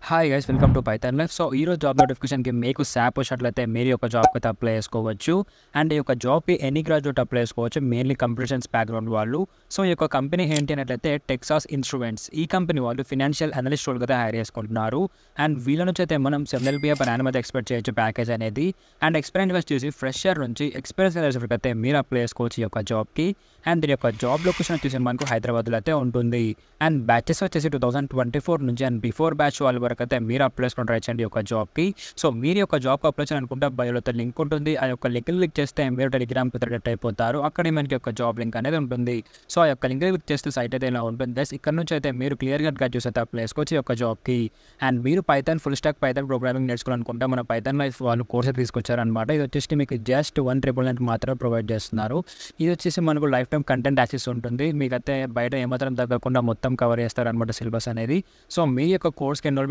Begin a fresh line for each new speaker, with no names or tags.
Hi guys welcome to Python life. So ఈరోజు job నోటిఫికేషన్కి మీకు శాప్ వచ్చినట్లయితే మీరు యొక్క జాబ్కి అయితే అప్లై చేసుకోవచ్చు. అండ్ ఈ యొక్క జాబ్కి ఎనీ గ్రాడ్యుయేట్ అప్లై చేసుకోవచ్చు, మెయిన్లీ కంప్యూటర్ సైన్స్ బ్యాక్గ్రౌండ్ వాళ్ళు. సో ఈ యొక్క కంపెనీ ఏంటి అన్నట్లయితే టెక్సాస్ ఇన్స్ట్రుమెంట్స్. ఈ కంపెనీ వాళ్ళు ఫినాన్షియల్ అనలిస్ట్ రోల్గా అయితే హైర్ చేసుకుంటున్నారు. అండ్ వీళ్ళ నుంచి అయితే మనం 7 LPA per annum అయితే ఎక్స్పెక్ట్ చేయొచ్చు ప్యాకేజ్ అనేది. అండ్ ఎక్స్పీరియన్స్ చూసి ఫ్రెషర్ నుంచి ఎక్స్పీరియన్స్ సర్టిఫికేట్ అయితే మీరు అప్లై చేసుకోవచ్చు ఈ యొక్క జాబ్కి. అండ్ దీని యొక్క జాబ్ లొకేషన్ వచ్చేసి మనకు హైదరాబాద్లో అయితే ఉంటుంది. అండ్ బ్యాచెస్ వచ్చేసి 2024 నుంచి అండ్ బిఫోర్ బ్యాచ్ వాళ్ళ వరకు అయితే మీరు అప్లై చేసుకుని ట్రై చేయండి ఈ యొక్క జాబ్కి. సో మీరు యొక్క జాబ్కి అప్లై చేయాలనుకుంటే బయోలో లింక్ ఉంటుంది. ఆ యొక్క లింక్ క్లిక్ చేస్తే మీరు టెలిగ్రామ్కి రిటర్న్ అయిపోతారు. అక్కడే మనకి యొక్క జాబ్ లింక్ అనేది ఉంటుంది. సో ఆ యొక్క లింక్ క్లిక్ చేస్తే సైట్ అయితే ఇలా ఉంటుంది. ఇక్కడ నుంచి అయితే మీరు క్లియర్గా గ్రాడ్యుయేట్స్ అయితే అప్లై చేసుకోవచ్చు ఈ యొక్క జాబ్కి. అండ్ మీరు python full stack python programming నేర్చుకోవాలనుకుంటే మన పైథాన్ లైఫ్ వాళ్ళు కోర్స్ తీసుకొచ్చారనమాట. ఇది వచ్చేసి మీకు జస్ట్ 199 మాత్రమే ప్రొవైడ్ చేస్తున్నారు. ఇది వచ్చేసి మనకు లైఫ్ టైం కంటెంట్ యాక్సెస్ ఉంటుంది. మీకైతే బయట ఏమాత్రం తగ్గకుండా మొత్తం కవర్ చేస్తారనమాట సిలబస్ అనేది. సో మీ యొక్క కోర్స్కి ఎన్రోల్మెంట్